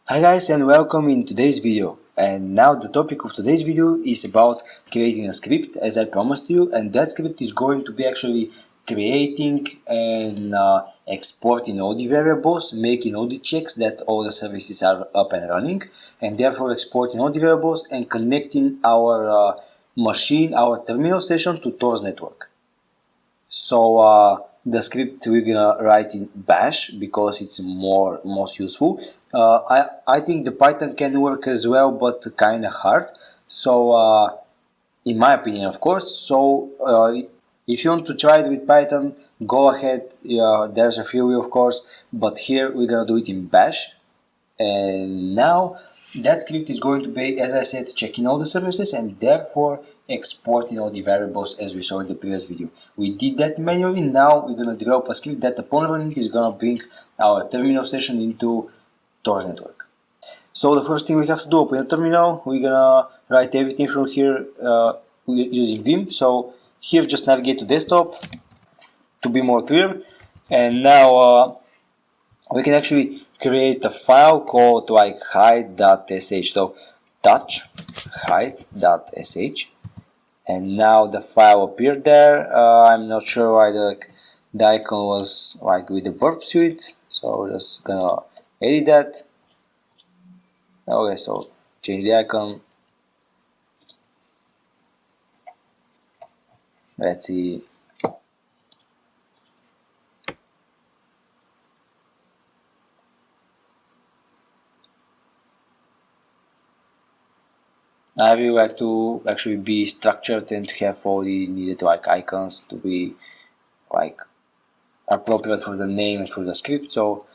Hi guys and welcome in today's video. And now the topic of today's video is about creating a script as I promised you, and that script is going to be actually creating and exporting all the variables, making all the checks that all the services are up and running, and therefore exporting all the variables and connecting our machine, our terminal session to Tor network. So the script we're gonna write in Bash because it's most useful. I think the Python can work as well, but kind of hard. So in my opinion, of course. So if you want to try it with Python, go ahead. There's a free way, of course, but here we're gonna do it in Bash. And now that script is going to be, as I said, checking all the services and therefore exporting all the variables as we saw in the previous video. We did that manually. Now we're going to develop a script that upon running is going to bring our terminal session into Tor network. So the first thing we have to do, open a terminal. We're going to write everything from here using Vim. So here just navigate to desktop to be more clear. And now we can actually create a file called like hide.sh. So touch hide.sh, and now the file appeared there. I'm not sure why the icon was like with the burp suite, so we're just gonna edit that. Okay, so change the icon. Let's see. I really like to actually be structured and to have all the needed like icons to be like appropriate for the name and for the script. So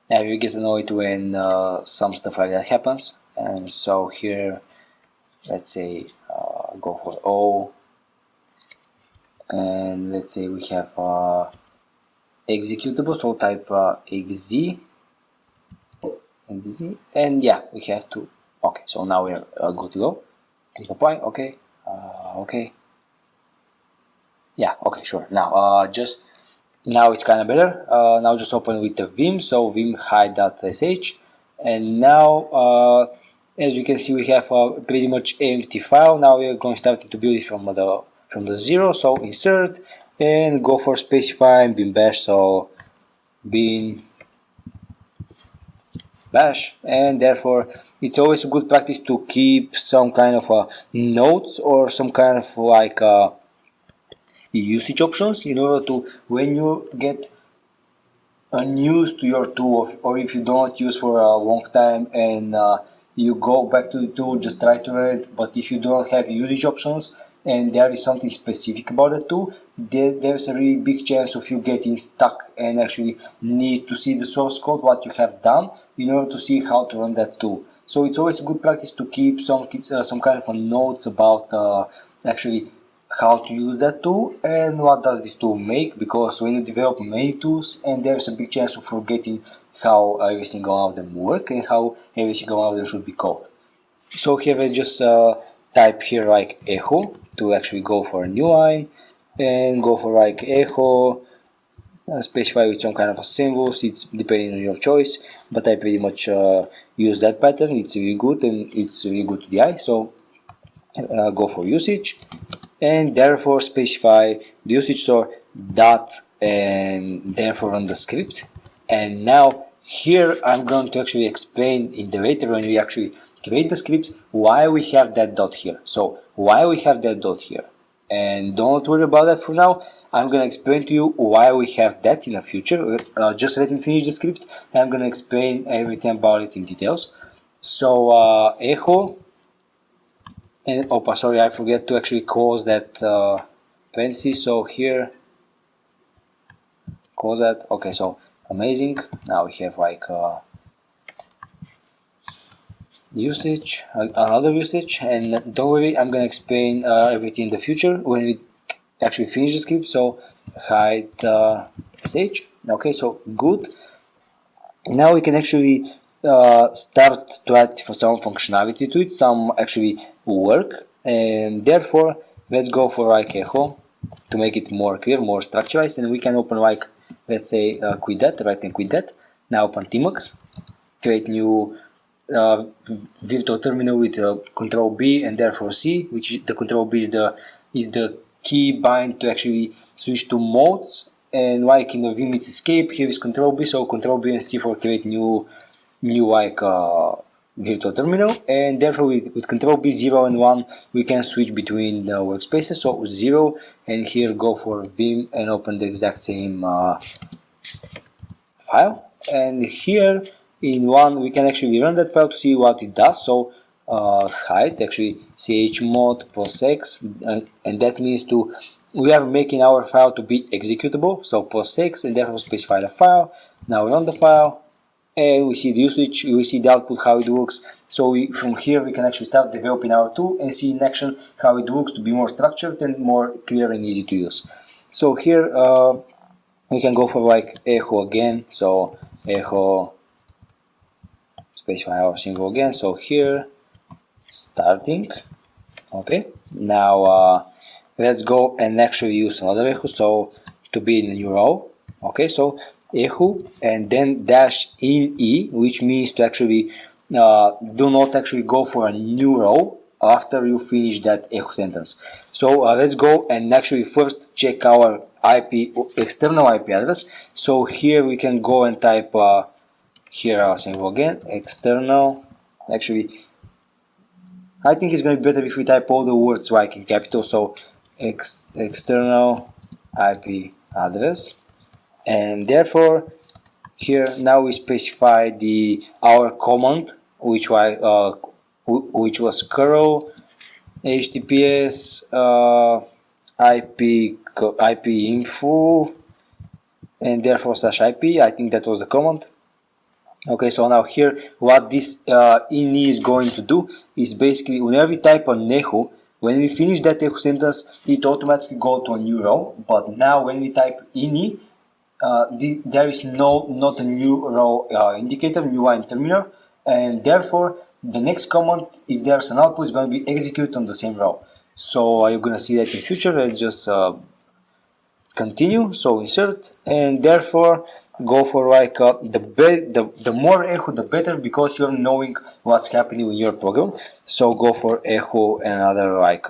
I will get annoyed when some stuff like that happens. And so here, let's say go for O, and let's say we have executable. So type exe, and yeah, we have to. Okay, so now we're good to go. Click apply. Okay. Okay. Yeah. Okay. Sure. Now, now it's kind of better. Now just open with the Vim. So Vim hide.sh, and now as you can see, we have a pretty much empty file. Now we are going to start to build it from the zero. So insert and go for specify bin bash. So bin bash, and therefore it's always a good practice to keep some kind of notes or some kind of like usage options in order to, when you get unused to your tool, or if you don't use for a long time and you go back to the tool, just try to run it. But if you don't have usage options and there is something specific about the tool, there's a really big chance of you getting stuck and actually need to see the source code, what you have done, in order to see how to run that tool. So it's always a good practice to keep some kind of notes about actually how to use that tool and what does this tool make, because when you develop many tools, and there's a big chance of forgetting how every single one of them work and how every single one of them should be called. So here I just type here like echo to actually go for a new line, and go for like echo, specify with some kind of a symbols. It's depending on your choice, but I pretty much use that pattern. It's really good and it's really good to the eye. So go for usage, and therefore specify the usage store dot, and therefore run the script. And now here I'm going to actually explain in the later when we actually create the script why we have that dot here. So why we have that dot here, and don't worry about that for now. I'm gonna explain to you why we have that in the future. Just let me finish the script and I'm gonna explain everything about it in details. So echo, and oh, sorry, I forget to actually close that parenthesis. So here, close that. Okay, so amazing. Now we have like usage, another usage, and don't worry, I'm gonna explain everything in the future when we actually finish the script. So hide sh. Okay, so good. Now we can actually start to add some functionality to it, some actually work, and therefore let's go for like echo to make it more clear, more structured, and we can open like, let's say quit that, right, and quit that. Now open Tmux, create new virtual terminal with Control B and therefore C, which the Control B is the key bind to actually switch to modes. And like in the Vim it's escape, here is Control B, so Control B and C for create new like virtual terminal, and therefore with Control B 0 and 1 we can switch between the workspaces. So 0, and here go for Vim and open the exact same file, and here in 1 we can actually run that file to see what it does. So hide actually chmod +x, and that means we are making our file to be executable, so +x, and therefore specify the file. Now run the file, and we see the usage, we see the output, how it works. So from here we can actually start developing our tool and see in action how it works to be more structured and more clear and easy to use. So here we can go for like echo again, so echo, specify our symbol again, so here starting. Okay, now let's go and actually use another echo, so to be in a new row. Okay, so echo and then dash in E, which means to actually do not actually go for a new row after you finish that echo sentence. So let's go and actually first check our IP, external IP address. So here we can go and type here our symbol again, external. Actually, I think it's going to be better if we type all the words like in capital. So external IP address, and therefore here now we specify our command, which was curl https IP info, and therefore /IP. I think that was the command. Okay, so now here what this ini is going to do is basically whenever we type an echo, when we finish that echo sentence, it automatically go to a new row. But now when we type ini, there is not a new row indicator, new line terminal, and therefore the next command, if there's an output, is going to be executed on the same row. So you're going to see that in future. Let's just continue. So insert, and therefore go for like the more echo the better, because you're knowing what's happening in your program. So go for echo and another like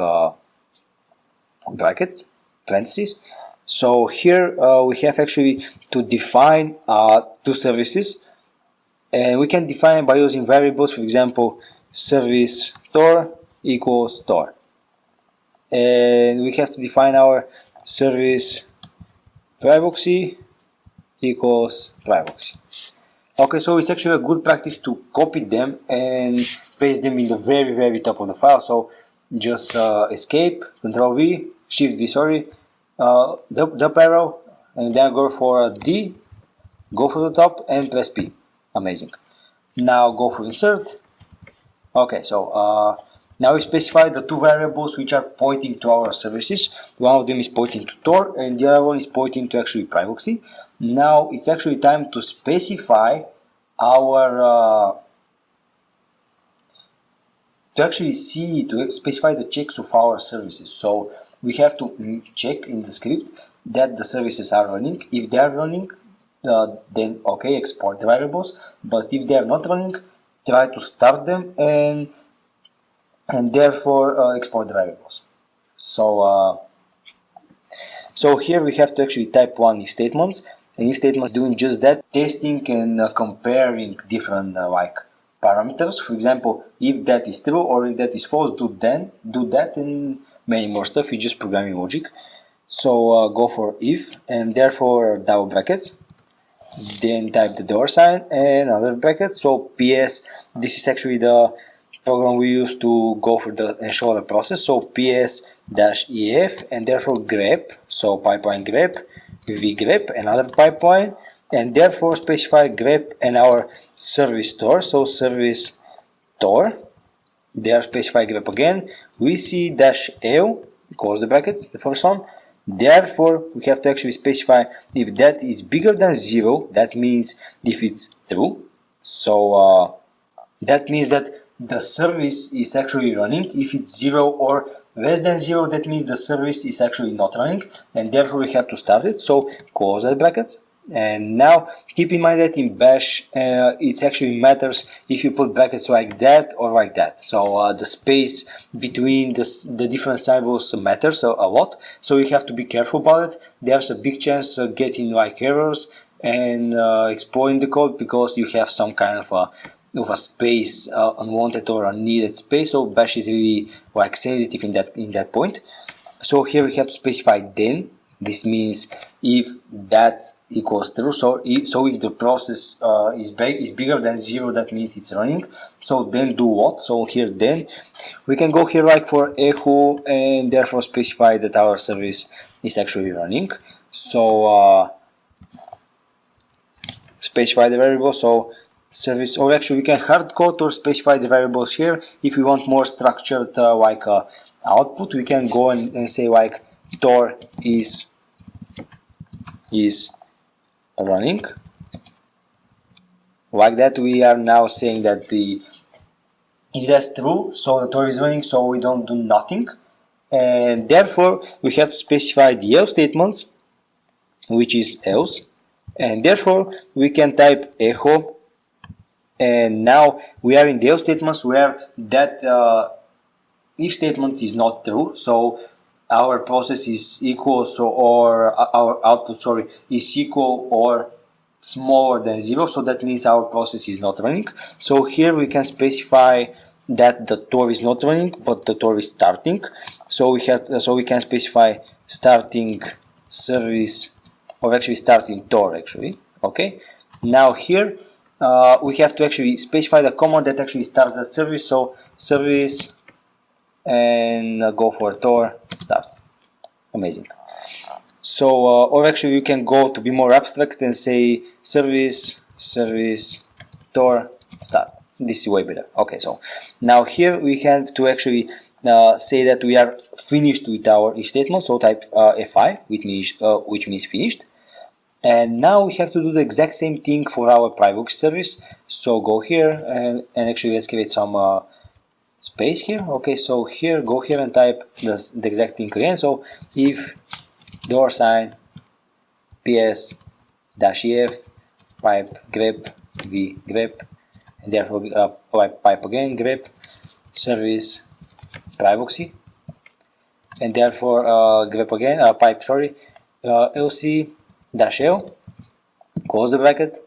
brackets, parentheses. So here we have actually to define two services, and we can define by using variables. For example, service store equals store, and we have to define our service privacy equals privacy. Okay, so it's actually a good practice to copy them and paste them in the very top of the file. So just escape, Control V, Shift V, sorry, the arrow, and then go for a D, go for the top, and press P. Amazing. Now go for insert. Okay, so now we specify the two variables which are pointing to our services. One of them is pointing to Tor, and the other one is pointing to actually privacy. Now it's actually time to specify our to specify the checks of our services. So we have to check in the script that the services are running. If they are running, then okay, export the variables. But if they are not running, try to start them and therefore export the variables. So so here we have to actually type one if statements, and if statements doing just that, testing and comparing different like parameters. For example, if that is true or if that is false, do that, and many more stuff. It's just programming logic. So go for if, and therefore double brackets, then type the $sign and another bracket. So PS, this is actually the program we use to go for the ensure the process. So PS-EF, and therefore grep, so pipeline grep, vgrep, another pipeline, and therefore specify grep and our service store. So service store, there specify grep again. We see -L, close the brackets, the first one. Therefore, we have to actually specify if that is bigger than 0, that means if it's true. So that means that the service is actually running. If it's 0 or less than 0, that means the service is actually not running, and therefore we have to start it. So close that brackets, And now keep in mind that in bash it actually matters if you put brackets like that or like that. So the space between the different symbols matters a lot, so you have to be careful about it. There's a big chance of getting like errors and exploring the code because you have some kind of a space, unwanted or unneeded space. So bash is really like sensitive in that point. So here we have to specify then. This means if that equals true, so if the process is bigger than 0, that means it's running. So then do what? So here then we can go here like for echo and therefore specify that our service is actually running. So specify the variable, so service, or actually we can hard code or specify the variables here. If we want more structured output, we can go and say like Tor is running. Like that, we are now saying that if that's true, so the Tor is running, so we don't do nothing. And therefore we have to specify the else statements, which is else, and therefore we can type echo. And now we are in the else statements where that if statement is not true, so our process is equal, or our output, sorry, is equal or smaller than 0, so that means our process is not running. So here we can specify that the Tor is not running, but the Tor is starting. So we can specify starting service, or actually starting Tor actually. Okay. Now here we have to actually specify the command that actually starts that service. So service and go for Tor start. Amazing. So or actually you can go to be more abstract and say service Tor start. This is way better. Okay, so now here we have to actually say that we are finished with our if statement. So type F5, which means finished. And now we have to do the exact same thing for our Privoxy service. So go here and actually let's create some space here. Okay, so here, go here and type the exact thing again. So if $sign ps -ef pipe grep v grep, and therefore pipe again grep service Privoxy, and therefore grep again pipe, sorry, lc-l, close the bracket,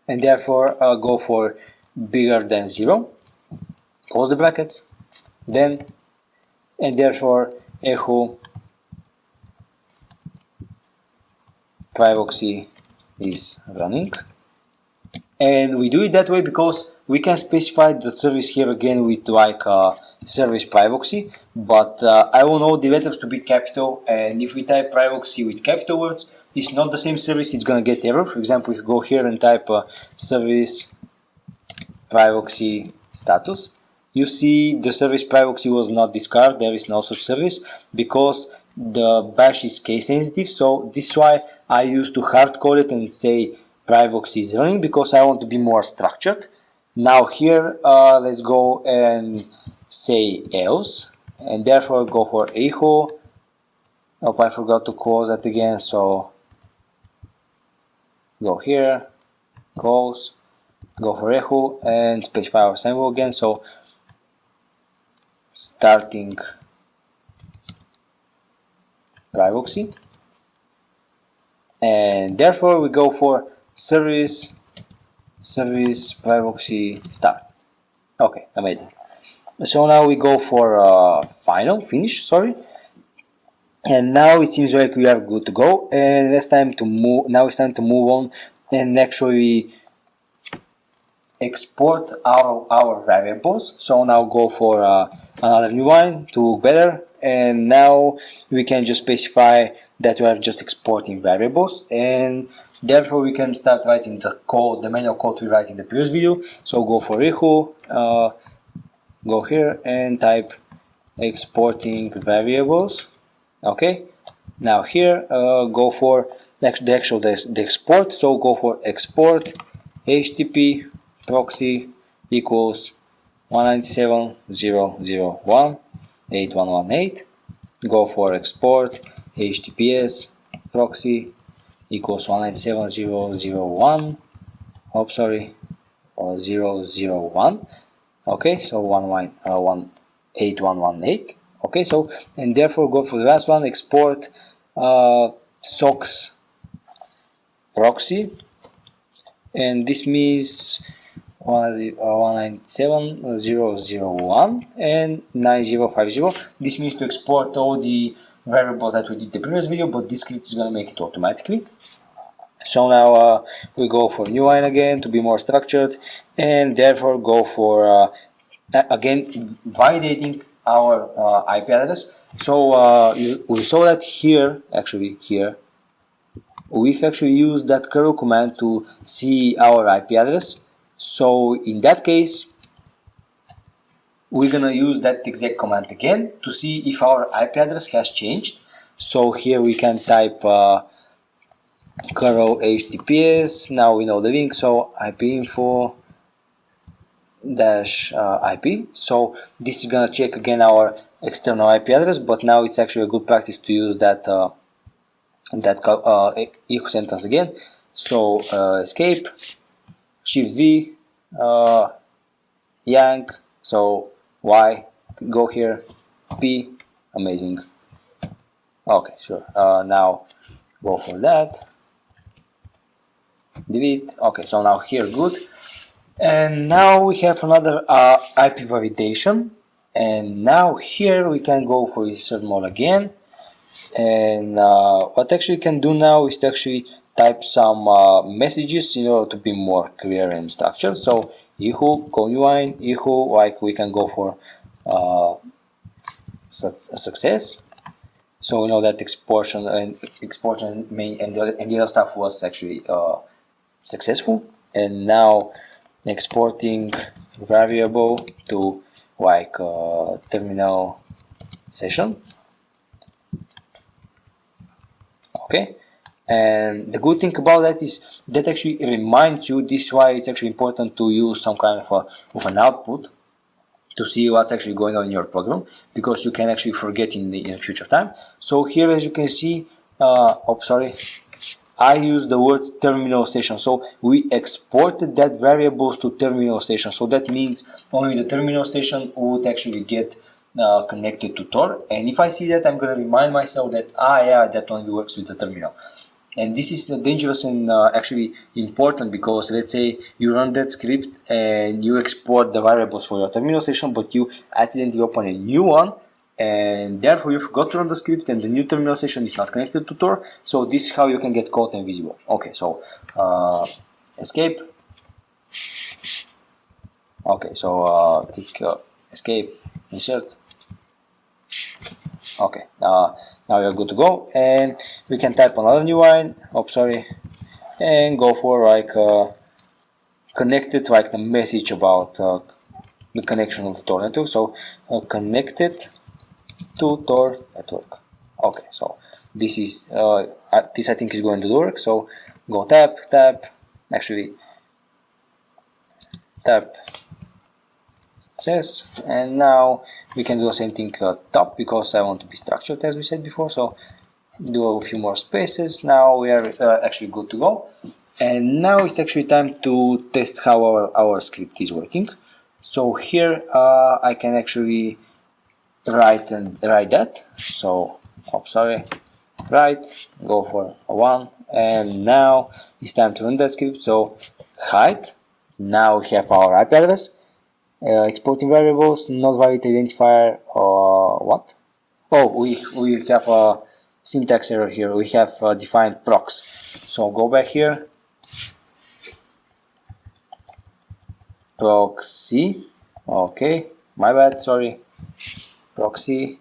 and therefore go for bigger than 0, close the brackets, then, and therefore echo Privoxy is running. And we do it that way because we can specify the service here again with like service Privoxy, but I want all the letters to be capital, and if we type Privoxy with capital words, it's not the same service, it's gonna get error. For example, if you go here and type service Privoxy status, you see the service Privoxy was not discarded, there is no such service, because the bash is case sensitive. So this is why I used to hard code it and say Privoxy is running, because I want to be more structured. Now here let's go and say else, and therefore go for echo. Oh, I forgot to close that again, so go here, close, go for echo, and specify our symbol again. So starting Privoxy, and therefore we go for service Privoxy start. Okay, amazing. So now we go for finish, sorry, and now it seems like we are good to go. And it's time to move. Now it's time to move on and actually export our variables. So now go for another new line to look better, and now we can just specify that we are just exporting variables, and therefore we can start writing the code, the manual code we write in the previous video. So go for echo, go here and type exporting variables. Okay, now here go for the export. So go for export http proxy equals 197.0.0.1.8118. Go for export https proxy equals 197.0.0.1. Oh, sorry, 0.0.1. Okay, so 181.118. Okay, so and therefore go for the last one, export SOCKS proxy, and this means 197.0.0.1 and 9050. This means to export all the variables that we did the previous video, but this script is going to make it automatically. So now we go for new line again to be more structured, and therefore go for again validating our IP address. So we saw that here, actually here, we've actually used that curl command to see our IP address. So in that case, we're gonna use that exact command again to see if our IP address has changed. So here we can type curl https. Now we know the link, so IP info dash IP. So this is gonna check again our external IP address, but now it's actually a good practice to use that echo sentence again. So escape, shift V, yank, so Y, go here, P, amazing. Okay, sure. Now go for that, delete. Okay, so now here good. And now we have another IP validation, and now here we can go for insert mode again. And what actually can do now is to actually type some messages in order to be more clear and structured. So echo, go new line, echo, like we can go for success. So we know that exportation and the other stuff was actually successful. And now exporting variable to like terminal session. Okay, and the good thing about that is that actually reminds you. This is why it's actually important to use some kind of an output to see what's actually going on in your program, because you can actually forget in future time. So here, as you can see, I use the words terminal station. So we exported that variables to terminal station. So that means only the terminal station would actually get connected to Tor. And if I see that, I'm going to remind myself that, yeah, that only works with the terminal. And this is dangerous and actually important, because let's say you run that script and you export the variables for your terminal station, but you accidentally open a new one, and therefore you forgot to run the script and the new terminal station is not connected to Tor. So this is how you can get caught and visible. Okay, so escape. Okay, so click escape, insert. Okay, now you're good to go, and we can type another new line. And go for like connected, like the message about the connection of the Tor network. So connected to Tor network. Okay, so this is this I think is going to work. So go tap, actually tap success, and now we can do the same thing top, because I want to be structured as we said before. So do a few more spaces. Now we are actually good to go, and now it's actually time to test how our script is working. So here I can actually write that. So write, go for a 1, and now it's time to run that script. So height, now we have our IP address, exporting variables, not valid identifier, what? Oh, we have a syntax error here. We have defined prox. So go back here, proxy, okay, my bad, sorry, proxy,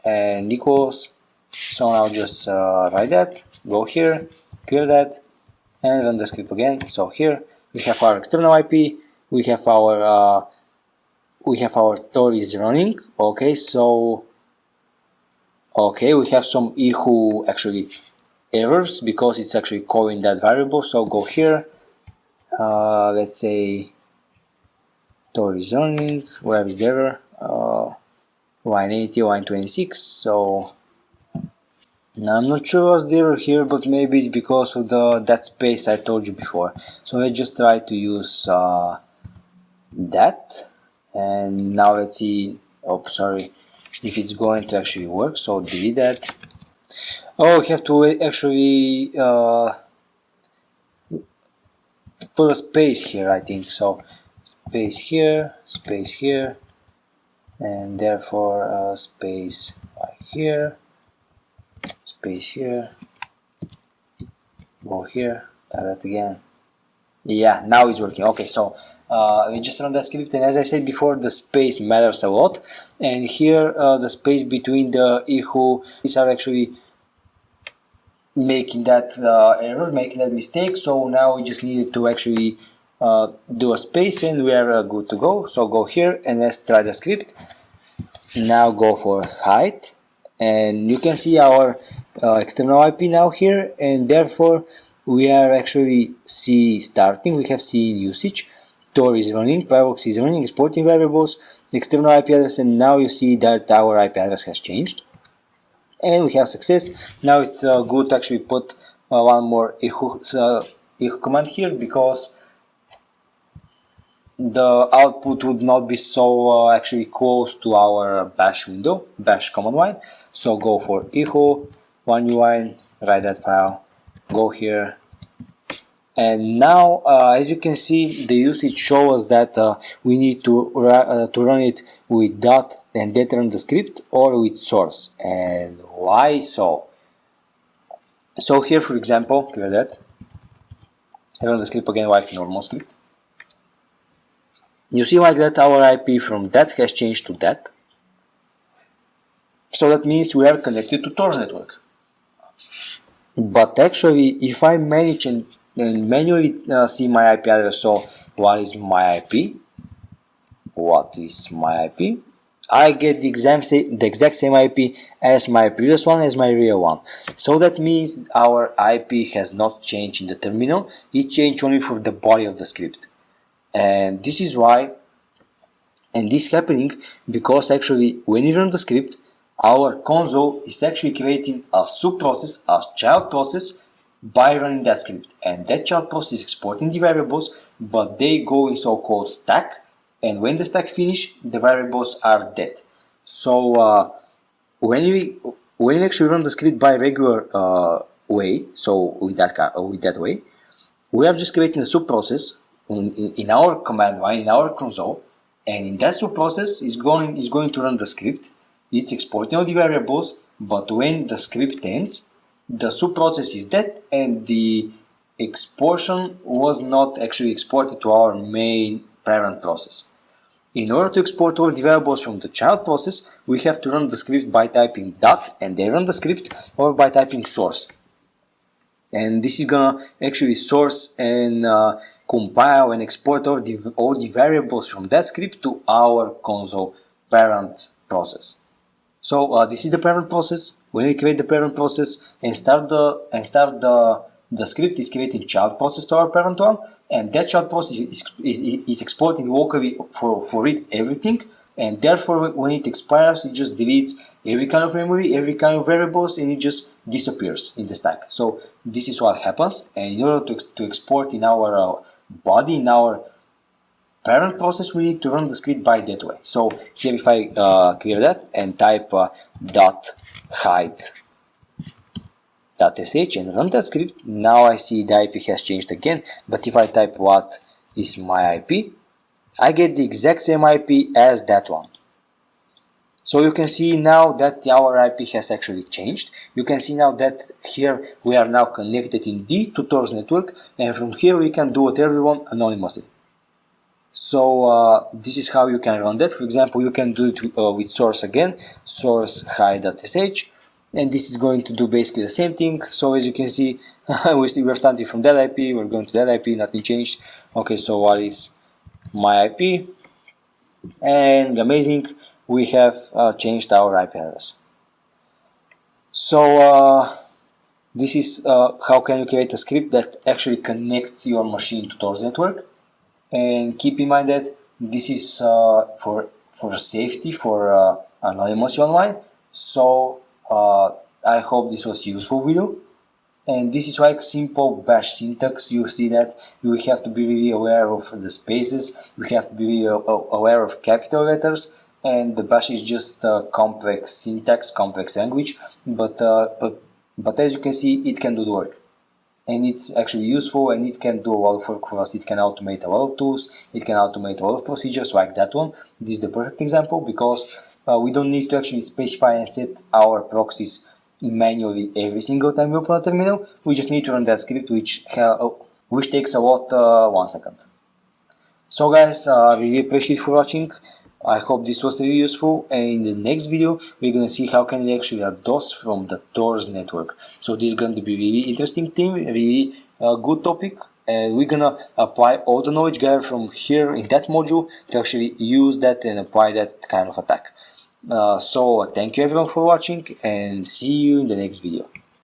and equals. So now just write that, go here, clear that, and run the script again. So here we have our external IP, we have our Tor is running. Okay, so we have some echo actually errors because it's actually calling that variable. So go here, let's say Tor is running. Where is the error? 180, 126. So Now, I'm not sure what's the error here, but maybe it's because of that space I told you before. So I just try to use that, and now let's see. Oh, sorry, if it's going to actually work. So delete that. Oh, we have to actually put a space here, I think. So space here, and therefore space right here, space here, go here, try that again. Yeah, now it's working. Okay, so we just run that script, and as I said before, the space matters a lot. And here, the space between the echo is are actually making that error, making that mistake. So now we just needed to actually do a space, and we are good to go. So go here, and let's try the script. Now go for height, and you can see our external IP now here, and therefore we are actually C starting. We have C in usage. Tor is running, Firefox is running, exporting variables, external IP address, and now you see that our IP address has changed. And we have success. Now it's good to actually put one more echo command here, because the output would not be so actually close to our bash window, bash command line. So go for echo 1UI, write that file, go here, and now as you can see, the usage shows that we need to run it with dot and then run the script, or with source. And why so? So here, for example, clear that, run the script again like normal script. You see like that our IP from that has changed to that. So that means we are connected to Tor network. But actually, if I manage and manually see my IP address, so what is my IP? What is my IP? I get the exact same IP as my previous one, as my real one. So that means our IP has not changed in the terminal, it changed only for the body of the script. And this is why, and this is happening because actually when you run the script, our console is actually creating a subprocess, a child process, by running that script. And that child process is exporting the variables, but they go in so-called stack, and when the stack finish, the variables are dead. So when we actually run the script by regular way, so with that way, we are just creating a subprocess in our command line, in our console, and in that subprocess is going to run the script. It's exporting all the variables, but when the script ends, the subprocess is dead, and the exportation was not actually exported to our main parent process. In order to export all the variables from the child process, we have to run the script by typing dot and then run the script, or by typing source. And this is gonna actually source and compile and export all the variables from that script to our console parent process. So this is the parent process. When we create the parent process and start the script is creating child process to our parent one, and that child process is exporting locally for it everything, and therefore when it expires, it just deletes every kind of memory, every kind of variables, and it just disappears in the stack. So this is what happens, and in order to export in our body, in our parent process, we need to run the script by that way. So here, if I clear that and type dot height .sh and run that script, now I see the IP has changed again. But if I type what is my IP, I get the exact same IP as that one. So you can see now that our IP has actually changed. You can see now that here we are now connected indeed to Tor's network, and from here we can do whatever we want anonymously. So this is how you can run that. For example, you can do it with source again, source height.sh, and this is going to do basically the same thing. So as you can see, we're starting from that IP, we're going to that IP, nothing changed. Okay, so what is my IP? And amazing, we have changed our IP address. So this is how can you create a script that actually connects your machine to Tor's network. And keep in mind that this is for safety, for anonymous online. So I hope this was useful video. And this is like simple bash syntax. You see that you have to be really aware of the spaces, you have to be really aware of capital letters, and the bash is just a complex syntax, complex language, but as you can see, it can do the work. And it's actually useful, and it can do a lot of work for us. It can automate a lot of tools, it can automate a lot of procedures like that one. This is the perfect example because we don't need to actually specify and set our proxies manually every single time we open a terminal. We just need to run that script, which takes about 1 second. So guys, really appreciate for watching. I hope this was really useful, and in the next video we're gonna see how can we actually add DOS from the Tor network. So this is going to be really interesting thing, really good topic, and we're gonna apply all the knowledge gathered from here in that module to actually use that and apply that kind of attack. So thank you everyone for watching, and see you in the next video.